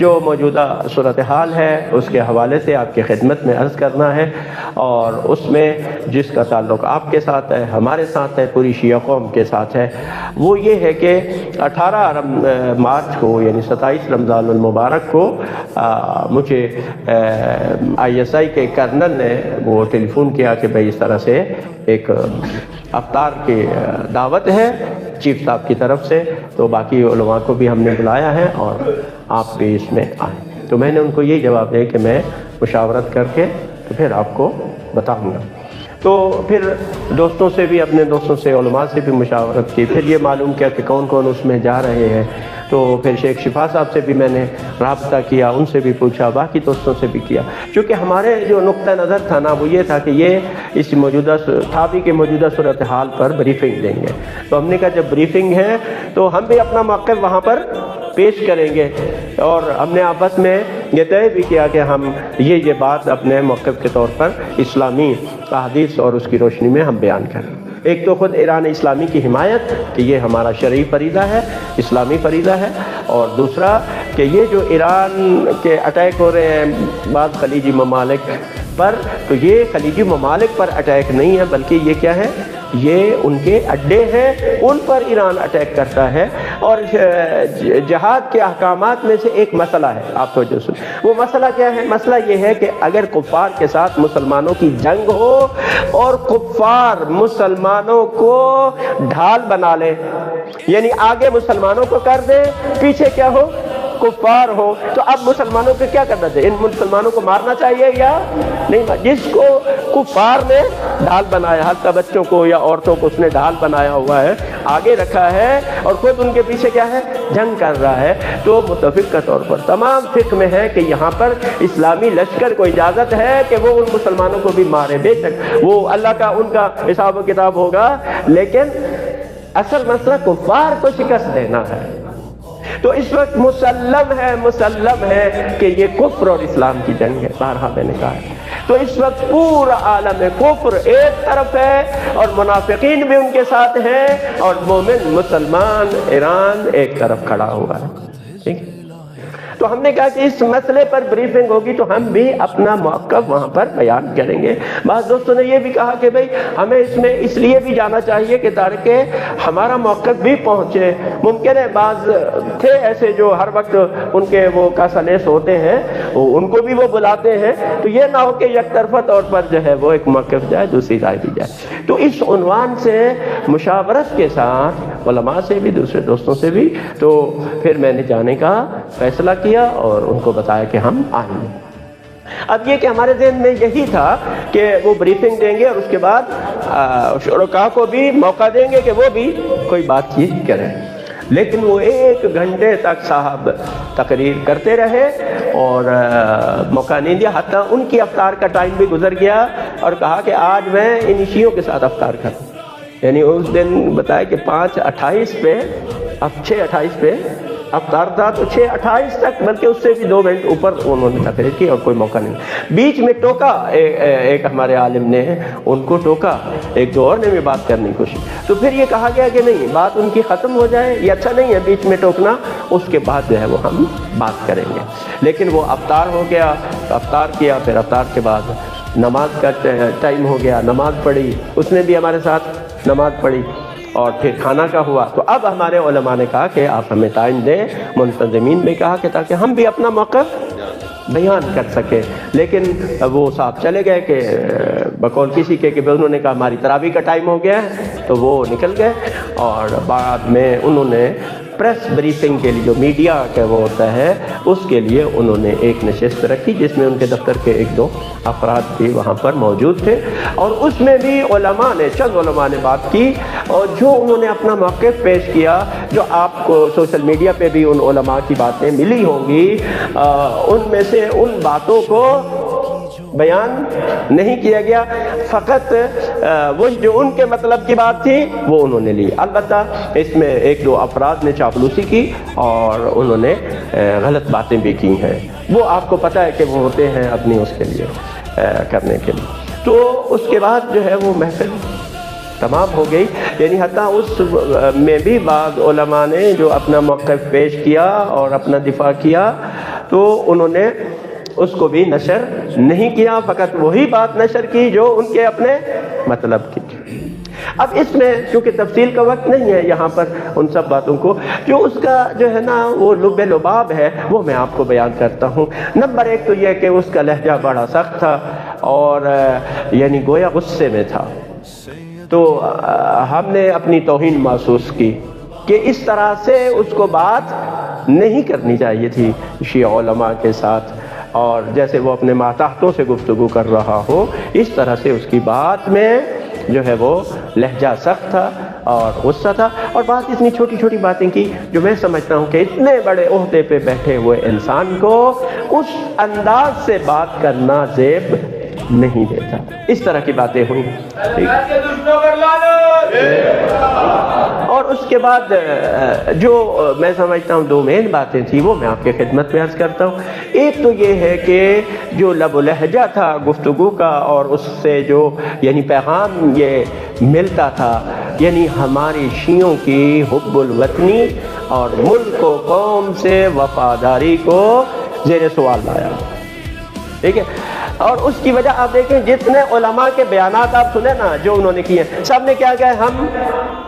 جو موجودہ صورتحال ہے اس کے حوالے سے آپ کی خدمت میں عرض کرنا ہے، اور اس میں جس کا تعلق آپ کے ساتھ ہے، ہمارے ساتھ ہے، پوری شیعہ قوم کے ساتھ ہے، وہ یہ ہے کہ 18 مارچ کو یعنی 27 رمضان المبارک کو مجھے ISI کے کرنل نے وہ ٹیلی فون کیا کہ بھئی اس طرح سے ایک افطار کی دعوت ہے چیف صاحب کی طرف سے، تو باقی علماء کو بھی ہم نے بلایا ہے اور آپ بھی اس میں آئیں۔ تو میں نے ان کو یہ جواب دیا کہ میں مشاورت کر کے تو پھر آپ کو بتاؤں گا۔ تو پھر دوستوں سے بھی، اپنے دوستوں سے، علماء سے بھی مشاورت کی، پھر یہ معلوم کیا کہ کون کون اس میں جا رہے ہیں، تو پھر شیخ شفا صاحب سے بھی میں نے رابطہ کیا، ان سے بھی پوچھا، باقی دوستوں سے بھی کیا، چونکہ ہمارے جو نقطہ نظر تھا نا وہ یہ تھا کہ یہ اس موجودہ تھابی کے موجودہ صورتحال پر بریفنگ دیں گے، تو ہم نے کہا جب بریفنگ ہے تو ہم بھی اپنا موقف وہاں پر پیش کریں گے، اور ہم نے آپس میں یہ طے بھی کیا کہ ہم یہ بات اپنے موقف کے طور پر اسلامی احادیث اور اس کی روشنی میں ہم بیان کریں۔ ایک تو خود ایران اسلامی کی حمایت کہ یہ ہمارا شرعی فریضہ ہے، اسلامی فریضہ ہے، اور دوسرا کہ یہ جو ایران کے اٹیک ہو رہے ہیں بعض خلیجی ممالک پر، تو یہ خلیجی ممالک پر اٹیک نہیں ہے بلکہ یہ کیا ہے، یہ ان کے اڈے ہیں، ان پر ایران اٹیک کرتا ہے، اور جہاد کے احکامات میں سے ایک مسئلہ ہے، آپ توجہ سنیں، وہ مسئلہ کیا ہے؟ مسئلہ یہ ہے کہ اگر کفار کے ساتھ مسلمانوں کی جنگ ہو اور کفار مسلمانوں کو ڈھال بنا لے، یعنی آگے مسلمانوں کو کر دے، پیچھے کیا ہو، کفار ہو، تو اب مسلمانوں کو کیا کرنا چاہیے؟ ان مسلمانوں کو مارنا چاہیے یا نہیں؟ جس کو کفار نے ڈھال بنایا، حتیٰ بچوں کو یا عورتوں کو اس نے ڈھال بنایا ہوا ہے، آگے رکھا ہے، اور خود ان کے پیچھے کیا ہے، جنگ کر رہا ہے، تو متفق کے طور پر تمام فقہ میں ہے کہ یہاں پر اسلامی لشکر کو اجازت ہے کہ وہ ان مسلمانوں کو بھی مارے، بے شک وہ اللہ کا ان کا حساب و کتاب ہوگا، لیکن اصل مسئلہ کفار کو شکست دینا ہے۔ تو اس وقت مسلم ہے کہ یہ کفر اور اسلام کی جنگ ہے، بارہا میں نے کہا ہے۔ تو اس وقت پورا عالم کفر ایک طرف ہے اور منافقین بھی ان کے ساتھ ہیں، اور مومن مسلمان ایران ایک طرف کھڑا ہوا ہے، ٹھیک ہے؟ تو ہم نے کہا کہ اس مسئلے پر بریفنگ ہوگی تو ہم بھی اپنا موقف وہاں پر بیان کریں گے۔ بعض دوستوں نے یہ بھی کہا کہ بھئی ہمیں اس میں اس لیے بھی جانا چاہیے کہ تاکہ ہمارا موقف بھی پہنچے۔ ممکن ہے بعض تھے ایسے جو ہر وقت ان کے وہ کاسلیس ہوتے ہیں، ان کو بھی وہ بلاتے ہیں، تو یہ نہ ہو کہ یک طرفہ طور پر جو ہے وہ ایک موقف جائے، دوسری رائے بھی جائے۔ تو اس عنوان سے مشاورت کے ساتھ علماء سے بھی، دوسرے دوستوں سے بھی، تو پھر میں نے جانے کا فیصلہ کیا اور ان کو بتایا کہ ہم آئیں گے۔ اب یہ کہ ہمارے ذہن میں یہی تھا کہ وہ بریفنگ دیں گے اور اس کے بعد شرکاء کو بھی موقع دیں گے کہ وہ بھی کوئی بات چیت کریں، لیکن وہ 1 گھنٹے تک صاحب تقریر کرتے رہے اور موقع نہیں دیا، حتیٰ ان کی افطار کا ٹائم بھی گزر گیا، اور کہا کہ آج میں ان شیعوں کے ساتھ افطار کروں، یعنی اس دن بتایا کہ 5:28 پہ، اب 6:28 پہ افطار تھا، تو 6:28 تک، بلکہ اس سے بھی 2 منٹ اوپر انہوں نے تقریر کی اور کوئی موقع نہیں۔ بیچ میں ٹوکا ایک ہمارے عالم نے ان کو ٹوکا، ایک دو اور نے بھی بات کرنے کی کوشش، تو پھر یہ کہا گیا کہ نہیں، بات ان کی ختم ہو جائے، یہ اچھا نہیں ہے بیچ میں ٹوکنا، اس کے بعد جو ہے وہ ہم بات کریں گے۔ لیکن وہ افطار ہو گیا، افطار کیا، پھر افطار کے بعد نماز کا ٹائم ہو گیا، نماز پڑھی، اس نے بھی ہمارے ساتھ نماز پڑھی، اور پھر کھانا کا ہوا۔ تو اب ہمارے علماء نے کہا کہ آپ ہمیں ٹائم دیں، منتظمین بھی کہا کہ تاکہ ہم بھی اپنا موقف بیان کر سکے، لیکن وہ صاحب چلے گئے کہ بقول کسی کے کہ انہوں نے کہا ہماری تراویح کا ٹائم ہو گیا ہے، تو وہ نکل گئے، اور بعد میں انہوں نے پریس بریفنگ کے لیے جو میڈیا کا وہ ہوتا ہے اس کے لیے انہوں نے ایک نشست رکھی، جس میں ان کے دفتر کے 1-2 افراد بھی وہاں پر موجود تھے، اور اس میں بھی علماء نے، چند علماء نے بات کی، اور جو انہوں نے اپنا موقف پیش کیا، جو آپ کو سوشل میڈیا پہ بھی ان علماء کی باتیں ملی ہوں گی، ان میں سے ان باتوں کو بیان نہیں کیا گیا، فقط وہ جو ان کے مطلب کی بات تھی وہ انہوں نے لی۔ البتہ اس میں 1-2 افراد نے چاپلوسی کی اور انہوں نے غلط باتیں بھی کی ہیں، وہ آپ کو پتہ ہے کہ وہ ہوتے ہیں اپنی اس کے لیے کرنے کے لیے۔ تو اس کے بعد جو ہے وہ محفل تمام ہو گئی، یعنی حتیٰ اس میں بھی بعض علماء نے جو اپنا موقف پیش کیا اور اپنا دفاع کیا، تو انہوں نے اس کو بھی نشر نہیں کیا، فقط وہی بات نشر کی جو ان کے اپنے مطلب کی تھی۔ اب اس میں چونکہ تفصیل کا وقت نہیں ہے یہاں پر ان سب باتوں کو، جو اس کا جو ہے نا وہ لب لباب ہے وہ میں آپ کو بیان کرتا ہوں۔ نمبر ایک تو یہ کہ اس کا لہجہ بڑا سخت تھا اور یعنی گویا غصے میں تھا، تو ہم نے اپنی توہین محسوس کی کہ اس طرح سے اس کو بات نہیں کرنی چاہیے تھی شیعہ علماء کے ساتھ، اور جیسے وہ اپنے ماتحتوں سے گفتگو کر رہا ہو اس طرح سے اس کی بات میں جو ہے وہ لہجہ سخت تھا اور غصہ تھا، اور بات اتنی چھوٹی چھوٹی باتیں کی جو میں سمجھتا ہوں کہ اتنے بڑے عہدے پہ بیٹھے ہوئے انسان کو اس انداز سے بات کرنا زیب نہیں دیتا۔ اس طرح کی باتیں ہوئی، اور اس کے بعد جو میں سمجھتا ہوں دو مین باتیں تھیں وہ میں آپ کے خدمت میں عرض کرتا ہوں۔ ایک تو یہ ہے کہ جو لب و لہجہ تھا گفتگو کا اور اس سے جو یعنی پیغام یہ ملتا تھا، یعنی ہماری شیعوں کی حب الوطنی اور ملک و قوم سے وفاداری کو زیر سوال لایا، ٹھیک ہے۔ اور اس کی وجہ آپ دیکھیں جتنے علماء کے بیانات آپ سنیں نا جو انہوں نے کیے، سب نے کیا کہا ہم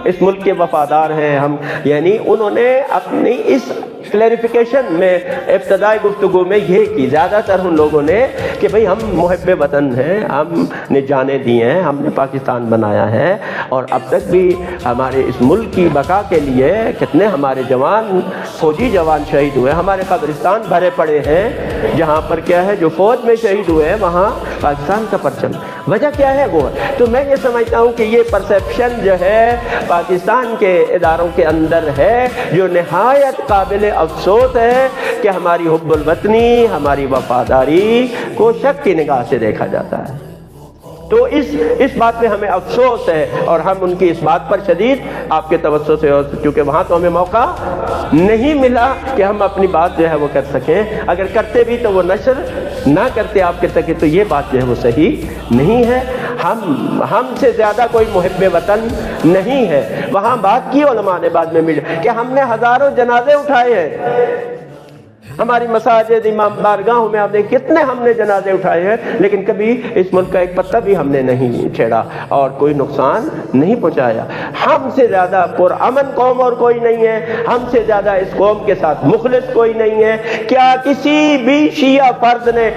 اس ملک کے وفادار ہیں، ہم یعنی انہوں نے اپنی اس کلیریفیکیشن میں ابتدائی گفتگو میں یہ کی زیادہ تر ان لوگوں نے کہ بھئی ہم محب وطن ہیں، ہم نے جانیں دی ہیں، ہم نے پاکستان بنایا ہے، اور اب تک بھی ہمارے اس ملک کی بقا کے لیے کتنے ہمارے جوان فوجی جوان شہید ہوئے، ہمارے قبرستان بھرے پڑے ہیں جہاں پر کیا ہے جو فوج میں شہید ہوئے ہیں وہاں پاکستان کا پرچم، وجہ کیا ہے وہ۔ تو میں یہ سمجھتا ہوں کہ یہ پرسیپشن جو ہے پاکستان کے اداروں کے اندر ہے جو نہایت قابل افسوس ہے کہ ہماری حب الوطنی، ہماری وفاداری کو شک کی نگاہ سے دیکھا جاتا ہے۔ تو اس بات میں ہمیں افسوس ہے، اور ہم ان کی اس بات پر شدید آپ کے توسط سے، کیونکہ وہاں تو ہمیں موقع نہیں ملا کہ ہم اپنی بات جو ہے وہ کر سکیں، اگر کرتے بھی تو وہ نشر نہ کرتے آپ کے تک، تو یہ بات جو ہے وہ صحیح نہیں ہے۔ ہم سے زیادہ کوئی محب وطن نہیں ہے۔ وہاں بات کی علماء نے بعد میں مل کہ ہم نے ہزاروں جنازے اٹھائے ہیں، ہماری مساجد امام بارگاہوں میں آپ دیکھیں کتنے ہم نے جنازے اٹھائے ہیں، لیکن کبھی اس ملک کا ایک پتہ بھی ہم نے نہیں چھیڑا اور کوئی نقصان نہیں پہنچایا۔ ہم سے زیادہ پرامن قوم اور کوئی نہیں ہے، ہم سے زیادہ اس قوم کے ساتھ مخلص کوئی نہیں ہے۔ کیا کسی بھی شیعہ فرد نے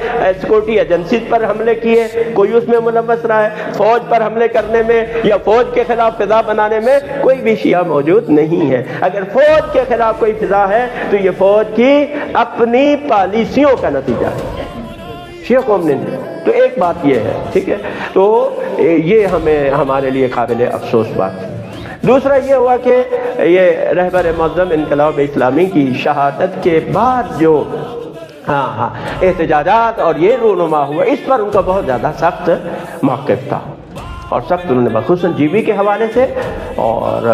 سیکورٹی ایجنسی پر حملے کیے؟ کوئی اس میں ملوث رہا ہے؟ فوج پر حملے کرنے میں یا فوج کے خلاف فضا بنانے میں کوئی بھی شیعہ موجود نہیں ہے۔ اگر فوج کے خلاف کوئی فضا ہے تو یہ فوج کی اپنی پالیسیوں کا نتیجہ ہے، شیعہ قوم نے نہیں۔ تو ایک بات یہ ہے، ٹھیک ہے، تو یہ ہمارے لیے قابل افسوس بات ہے۔ دوسرا یہ ہوا کہ یہ رہبر معظم انقلاب اسلامی کی شہادت کے بعد جو احتجاجات اور یہ رونما ہوا، اس پر ان کا بہت زیادہ سخت موقف تھا، اور سخت انہوں نے خصوصاً جی بی کے حوالے سے، اور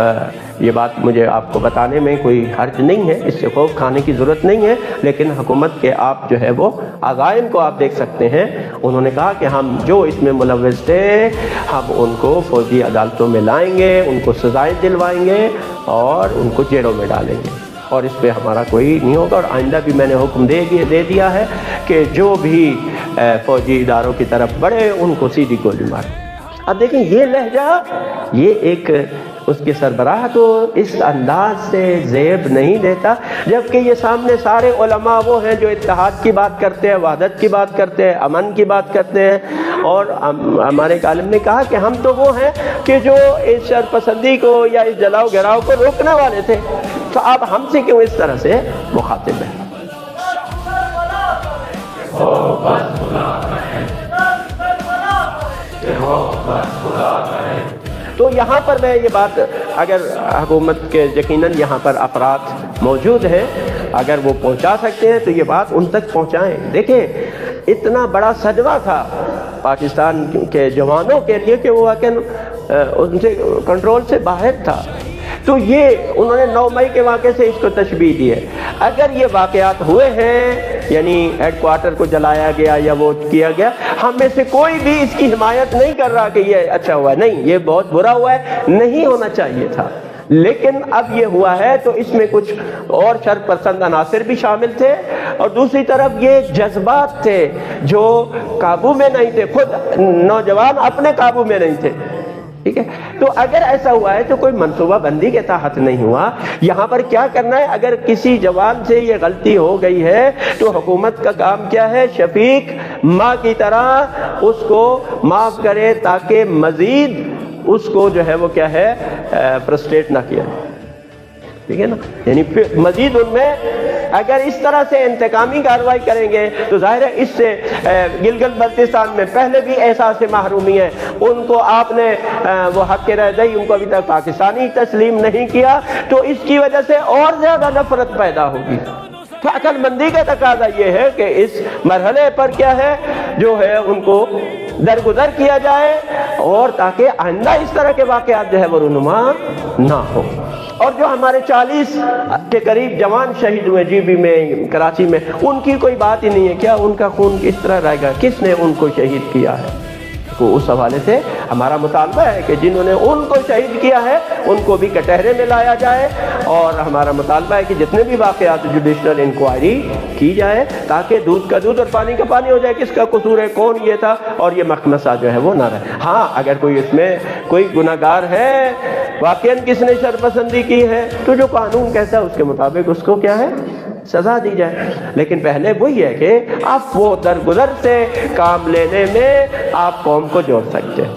یہ بات مجھے آپ کو بتانے میں کوئی حرج نہیں ہے، اس سے خوف کھانے کی ضرورت نہیں ہے، لیکن حکومت کے آپ جو ہے وہ عزائم کو آپ دیکھ سکتے ہیں۔ انہوں نے کہا کہ ہم جو اس میں ملوث تھے ہم ان کو فوجی عدالتوں میں لائیں گے، ان کو سزائیں دلوائیں گے اور ان کو جیلوں میں ڈالیں گے، اور اس پہ ہمارا کوئی نہیں ہوگا، اور آئندہ بھی میں نے حکم دے دیا ہے کہ جو بھی فوجی اداروں کی طرف بڑھے ان کو سیدھی گولی مارے۔ اب دیکھیں یہ لہجہ، یہ ایک اس کے سربراہ تو اس انداز سے زیب نہیں دیتا، جبکہ یہ سامنے سارے علماء وہ ہیں جو اتحاد کی بات کرتے ہیں، وحدت کی بات کرتے ہیں، امن کی بات کرتے ہیں، اور ہمارے ایک عالم نے کہا کہ ہم تو وہ ہیں کہ جو اس شرپسندی کو یا اس جلاؤ گھراؤ کو روکنے والے تھے، تو آپ ہم سے کیوں اس طرح سے مخاطب ہیں؟ تو یہاں پر میں یہ بات، اگر حکومت کے یقیناً یہاں پر افراد موجود ہیں، اگر وہ پہنچا سکتے ہیں تو یہ بات ان تک پہنچائیں۔ دیکھیں اتنا بڑا صدمہ تھا پاکستان کے جوانوں کے لیے کہ وہ ان سے کنٹرول سے باہر تھا، تو یہ انہوں نے 9 مئی کے واقعے سے اس کو تشبیہ دی ہے۔ اگر یہ واقعات ہوئے ہیں یعنی ہیڈ کوارٹر کو جلایا گیا یا وہ کیا گیا، ہم میں سے کوئی بھی اس کی حمایت نہیں کر رہا کہ یہ اچھا ہوا ہے، نہیں، یہ بہت برا ہوا ہے، نہیں ہونا چاہیے تھا، لیکن اب یہ ہوا ہے تو اس میں کچھ اور شر پسند عناصر بھی شامل تھے، اور دوسری طرف یہ جذبات تھے جو قابو میں نہیں تھے، خود نوجوان اپنے قابو میں نہیں تھے، ٹھیک ہے۔ تو اگر ایسا ہوا ہے تو کوئی منصوبہ بندی کے تحت نہیں ہوا۔ یہاں پر کیا کرنا ہے، اگر کسی جوان سے یہ غلطی ہو گئی ہے تو حکومت کا کام کیا ہے، شفیق ماں کی طرح اس کو معاف کرے تاکہ مزید اس کو جو ہے وہ کیا ہے فرسٹریٹ نہ کیا، ٹھیک ہے نا، یعنی پھر مزید ان میں اگر اس طرح سے انتقامی کارروائی کریں گے تو ظاہر ہے اس سے گلگت بلتستان میں پہلے بھی احساس محرومی ہے، ان کو آپ نے وہ حق رہدہی ان کو ابھی تک پاکستانی تسلیم نہیں کیا، تو اس کی وجہ سے اور زیادہ نفرت پیدا ہوگی۔ تو عقل مندی کا تقاضا یہ ہے کہ اس مرحلے پر کیا ہے جو ہے ان کو درگزر کیا جائے، اور تاکہ آئندہ اس طرح کے واقعات جو ہے وہ رونما نہ ہو۔ اور جو ہمارے 40 کے قریب جوان شہید ہوئے جی بی میں، کراچی میں، ان کی کوئی بات ہی نہیں ہے، کیا ان کا خون کس طرح رہے گا، کس نے ان کو شہید کیا ہے؟ تو اس حوالے سے ہمارا مطالبہ ہے کہ جنہوں نے ان کو شہید کیا ہے ان کو بھی کٹہرے میں لایا جائے، اور ہمارا مطالبہ ہے کہ جتنے بھی واقعات جوڈیشنل انکوائری کی جائے تاکہ دودھ کا دودھ اور پانی کا پانی ہو جائے، کس کا قصور ہے، کون یہ تھا، اور یہ مخمصہ جو ہے وہ نہ رہے۔ ہاں اگر کوئی اس میں کوئی گناہگار ہے، واقعاً کس نے شرپسندی کی ہے، تو جو قانون کہتا ہے اس کے مطابق اس کو کیا ہے سزا دی جائے، لیکن پہلے وہی ہے کہ آپ وہ درگزر سے کام لینے میں آپ قوم کو جوڑ سکتے ہیں۔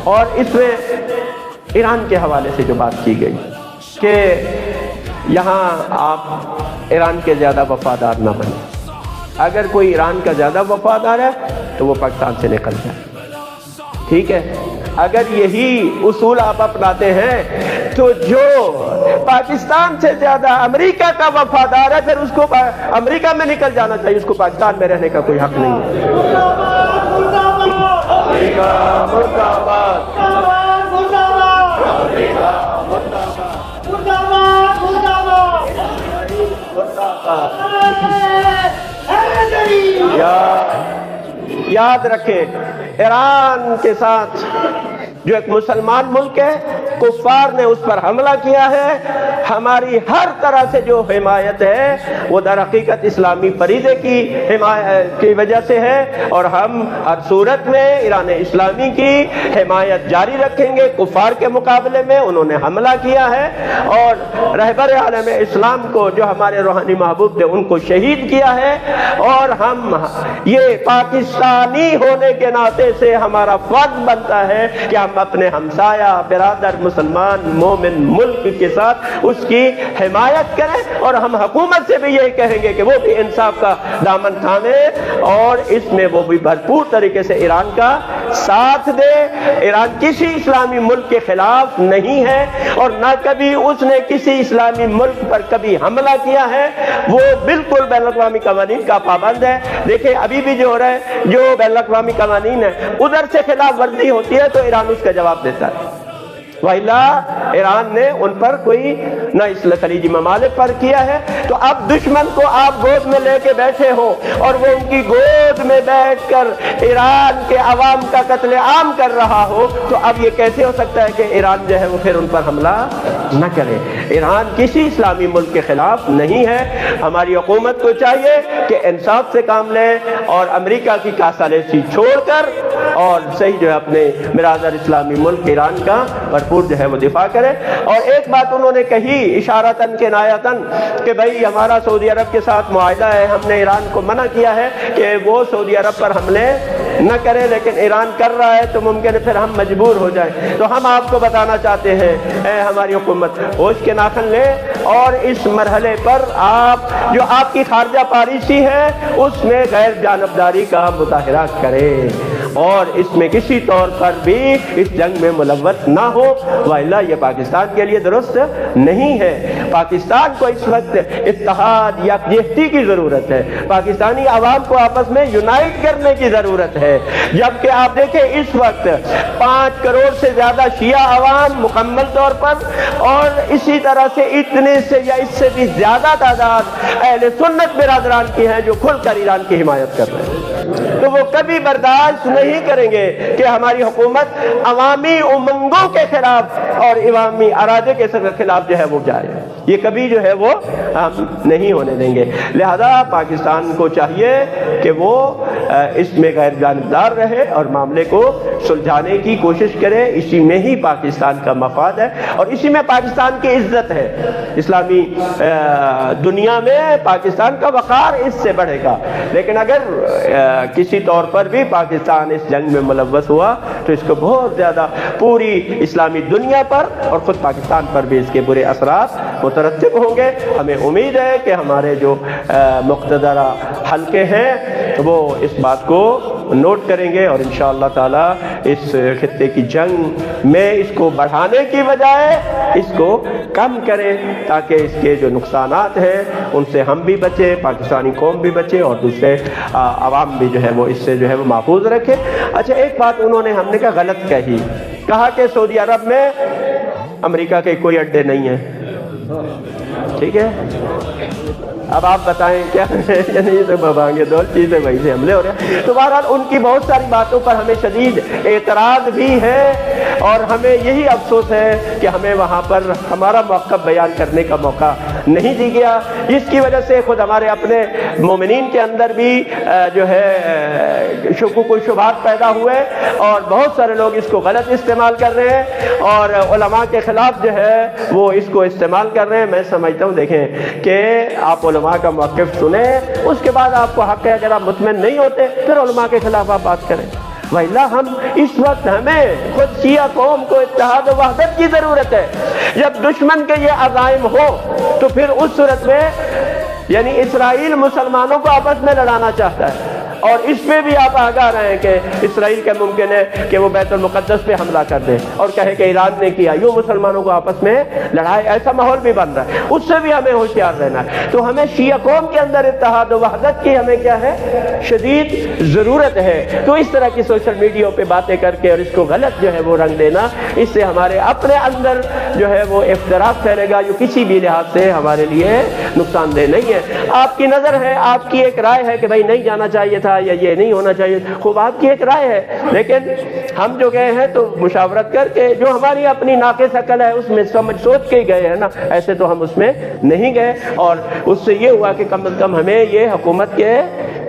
اور اس میں ایران کے حوالے سے جو بات کی گئی کہ یہاں آپ ایران کے زیادہ وفادار نہ بنیں، اگر کوئی ایران کا زیادہ وفادار ہے تو وہ پاکستان سے نکل جائے، ٹھیک ہے۔ اگر یہی اصول آپ اپناتے ہیں تو جو پاکستان سے زیادہ امریکہ کا وفادار ہے پھر اس کو امریکہ میں نکل جانا چاہیے، اس کو پاکستان میں رہنے کا کوئی حق نہیں ہے۔ یاد رکھیں ایران کے ساتھ جو ایک مسلمان ملک ہے، کفار نے اس پر حملہ کیا ہے، ہماری ہر طرح سے جو حمایت ہے وہ در حقیقت اسلامی فریضے کی حمایت کی وجہ سے ہے، اور ہم ہر صورت میں ایران اسلامی کی حمایت جاری رکھیں گے۔ کفار کے مقابلے میں انہوں نے حملہ کیا ہے، اور رہبر عالم اسلام کو جو ہمارے روحانی محبوب تھے ان کو شہید کیا ہے، اور ہم یہ پاکستانی ہونے کے ناطے سے ہمارا فرض بنتا ہے کہ ہم اپنے ہمسایہ برادر مسلمان مومن ملک کے ساتھ اس کی حمایت کریں، اور ہم حکومت سے بھی یہی کہیں گے کہ وہ بھی انصاف کا دامن تھامے، اور اس میں وہ بھی بھرپور طریقے سے ایران کا ساتھ دے۔ ایران کسی اسلامی ملک کے خلاف نہیں ہے، اور نہ کبھی اس نے کسی اسلامی ملک پر کبھی حملہ کیا ہے، وہ بالکل بین الاقوامی قوانین کا پابند ہے۔ دیکھیں ابھی بھی جو ہو رہا ہے، جو بین الاقوامی قوانین ہے ادھر سے خلاف ورزی ہوتی ہے تو ایران اس کا جواب دیتا ہے، وَإِلَّا ایران نے ان پر کوئی نہ اس خلیجی ممالک پر کیا ہے۔ تو اب دشمن کو آپ گود میں لے کے بیٹھے ہو اور وہ ان کی گود میں بیٹھ کر ایران کے عوام کا قتل عام کر رہا ہو، تو اب یہ کیسے ہو سکتا ہے کہ ایران جو ہے وہ پھر ان پر حملہ نہ کرے؟ ایران کسی اسلامی ملک کے خلاف نہیں ہے۔ ہماری حکومت کو چاہیے کہ انصاف سے کام لے اور امریکہ کی کاسالیسی چھوڑ کر اور صحیح جو ہے اپنے برادر اسلامی ملک ایران کا بھرپور جو ہے وہ دفاع کرے۔ اور ایک بات انہوں نے کہی اشارتاً کنایتاً کہ بھئی ہمارا سعودی عرب کے ساتھ معاہدہ ہے، ہم نے ایران کو منع کیا ہے کہ وہ سعودی عرب پر حملے نہ کرے، لیکن ایران کر رہا ہے تو ممکن ہے پھر ہم مجبور ہو جائیں۔ تو ہم آپ کو بتانا چاہتے ہیں اے ہماری حکومت، ہوش کے ناخن لے اور اس مرحلے پر آپ جو آپ کی خارجہ پالیسی ہے اس میں غیر جانبداری کا مظاہرہ کریں، اور اس میں کسی طور پر بھی اس جنگ میں ملوث نہ ہو، وإلا یہ پاکستان کے لیے درست نہیں ہے۔ پاکستان کو اس وقت اتحاد یکجہتی کی ضرورت ہے، پاکستانی عوام کو آپس میں یونائٹ کرنے کی ضرورت ہے، جبکہ آپ دیکھیں اس وقت 5 کروڑ سے زیادہ شیعہ عوام مکمل طور پر، اور اسی طرح سے اتنے سے یا اس سے بھی زیادہ تعداد اہل سنت برادران کی ہیں جو کھل کر ایران کی حمایت کر رہے ہیں۔ تو وہ کبھی برداشت نہیں نہیں کریں گے کہ ہماری حکومت عوامی امنگوں کے خلاف اور عوامی ارادے کے خلاف جو ہے وہ جائے، یہ کبھی جو ہے وہ ہم نہیں ہونے دیں گے۔ لہذا پاکستان کو چاہیے کہ وہ اس میں غیر جانبدار رہے اور معاملے کو سلجھانے کی کوشش کرے، اسی میں ہی پاکستان کا مفاد ہے اور اسی میں پاکستان کی عزت ہے۔ اسلامی دنیا میں پاکستان کا وقار اس سے بڑھے گا، لیکن اگر کسی طور پر بھی پاکستان اس جنگ میں ملوث ہوا تو اس کو بہت زیادہ پوری اسلامی دنیا پر اور خود پاکستان پر بھی اس کے برے اثرات مترتب ہوں گے۔ ہمیں امید ہے کہ ہمارے جو مقتدرہ حلقے ہیں وہ اس بات کو نوٹ کریں گے اور انشاءاللہ تعالی اس خطے کی جنگ میں اس کو بڑھانے کی بجائے اس کو کم کریں، تاکہ اس کے جو نقصانات ہیں ان سے ہم بھی بچیں، پاکستانی قوم بھی بچے اور دوسرے عوام بھی جو ہے وہ اس سے جو ہے وہ محفوظ رکھے۔ اچھا، ایک بات انہوں نے ہم نے غلط کہا کہ سعودی عرب میں امریکہ کے کوئی اڈے نہیں ہیں، ٹھیک ہے؟ اب آپ بتائیں کیا یعنی تو بابانگے دو چیزیں وہی سے حملے ہو رہے ہیں۔ تو بہرحال ان کی بہت ساری باتوں پر ہمیں شدید اعتراض بھی ہے اور ہمیں یہی افسوس ہے کہ ہمیں وہاں پر ہمارا موقف بیان کرنے کا موقع نہیں دی گیا، جس کی وجہ سے خود ہمارے اپنے مومنین کے اندر بھی جو ہے شکوک و شبہات پیدا ہوئے اور بہت سارے لوگ اس کو غلط استعمال کر رہے ہیں اور علماء کے خلاف جو ہے وہ اس کو استعمال کر رہے ہیں۔ میں سمجھتا ہوں دیکھیں کہ آپ علماء کا موقف سنیں، اس کے بعد آپ کو حق ہے، اگر آپ مطمئن نہیں ہوتے پھر علماء کے خلاف آپ بات کریں، وَإِلَّا ہم اس وقت ہمیں خود شیعہ قوم کو اتحاد و وحدت کی ضرورت ہے۔ جب دشمن کے یہ عزائم ہو تو پھر اس صورت میں یعنی اسرائیل مسلمانوں کو آپس میں لڑانا چاہتا ہے اور اس پہ بھی آپ آگاہ رہیں کہ اسرائیل کا ممکن ہے کہ وہ بیت المقدس پہ حملہ کر دے اور کہے کہ ایران نے کیا، یوں مسلمانوں کو آپس میں لڑائے، ایسا ماحول بھی بن رہا ہے، اس سے بھی ہمیں ہوشیار رہنا ہے۔ تو ہمیں شیعہ قوم کے اندر اتحاد و وحدت کی ہمیں کیا ہے، شدید ضرورت ہے۔ تو اس طرح کی سوشل میڈیا پہ باتیں کر کے اور اس کو غلط جو ہے وہ رنگ دینا، اس سے ہمارے اپنے اندر جو ہے وہ اختلاف پھیلے گا جو کسی بھی لحاظ سے ہمارے لیے نقصان دہ نہیں ہے۔ آپ کی نظر ہے، آپ کی ایک رائے ہے کہ بھائی نہیں جانا چاہیے تھا یا یہ نہیں ہونا چاہیے، خوب آپ کی ایک رائے ہے، لیکن ہم جو گئے ہیں تو مشاورت کر کے جو ہماری اپنی ناقص عقل ہے اس میں سمجھ سوچ کے گئے ہیں نا، ایسے تو ہم اس میں نہیں گئے اور اس سے یہ ہوا کہ کم از کم ہمیں یہ حکومت کے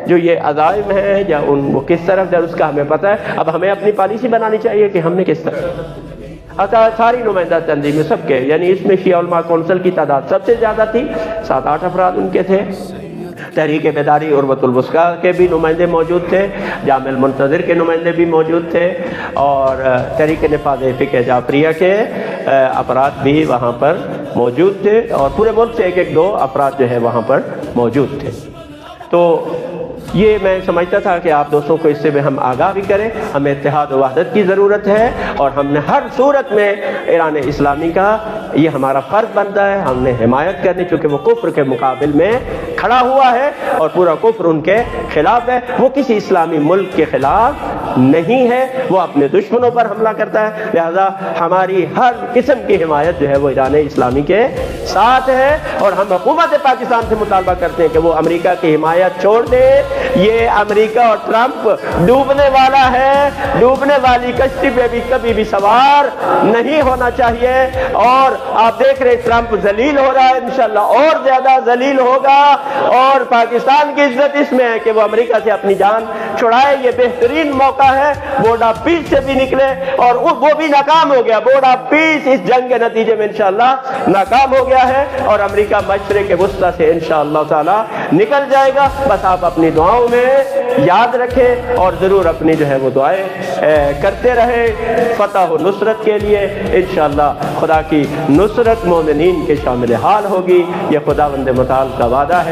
جو یہ عزائم ہیں یا ان وہ کس طرف ہے اس کا ہمیں پتہ ہے۔ اب ہمیں اپنی پالیسی بنانی چاہیے کہ ہم نے کس طرح ساری نمائندہ تنظیمیں سب کے، یعنی اس میں شیعہ علماء کونسل کی تعداد سب سے زیادہ تھی، 7-8 افراد ان کے تھے۔ تحریک بیداری عروۃ الوثقیٰ کے بھی نمائندے موجود تھے، جامع المنتظر کے نمائندے بھی موجود تھے اور تحریک نفاذ فقہ جعفریہ کے افراد بھی وہاں پر موجود تھے اور پورے ملک سے 1-2 افراد جو ہے وہاں پر موجود تھے۔ تو یہ میں سمجھتا تھا کہ آپ دوستوں کو اس سے بھی ہم آگاہ بھی کریں، ہمیں اتحاد و وحدت کی ضرورت ہے اور ہم نے ہر صورت میں ایران اسلامی کا یہ ہمارا فرض بنتا ہے، ہم نے حمایت کرنی، چونکہ وہ کفر کے مقابل میں کھڑا ہوا ہے اور پورا کفر ان کے خلاف ہے، وہ کسی اسلامی ملک کے خلاف نہیں ہے، وہ اپنے دشمنوں پر حملہ کرتا ہے، لہذا ہماری ہر قسم کی حمایت جو ہے وہ ایران اسلامی کے ساتھ ہے اور ہم حکومت پاکستان سے مطالبہ کرتے ہیں کہ وہ امریکہ کی حمایت چھوڑ دے۔ یہ امریکہ اور ٹرمپ ڈوبنے والا ہے، ڈوبنے والی کشتی پہ بھی کبھی بھی سوار نہیں ہونا چاہیے اور آپ دیکھ رہے ٹرمپ ذلیل ہو رہا ہے، انشاءاللہ اور زیادہ ذلیل ہوگا اور پاکستان کی عزت اس میں ہے کہ وہ امریکہ سے اپنی جان چھڑائے۔ یہ بہترین موقع ہے، بورڈ آف پیس سے بھی نکلے اور وہ بھی ناکام ہو گیا، بورڈ آف پیس اس جنگ کے نتیجے میں انشاءاللہ ناکام ہو گیا ہے اور امریکہ مشرق وسطیٰ سے انشاءاللہ تعالی نکل جائے گا۔ بس آپ اپنی دعاؤں میں یاد رکھیں اور ضرور اپنی جو ہے وہ دعائیں کرتے رہے فتح و نصرت کے لیے۔ انشاءاللہ خدا کی نصرت مومنین کے شامل حال ہوگی، یہ خداوند متعال کا وعدہ ہے۔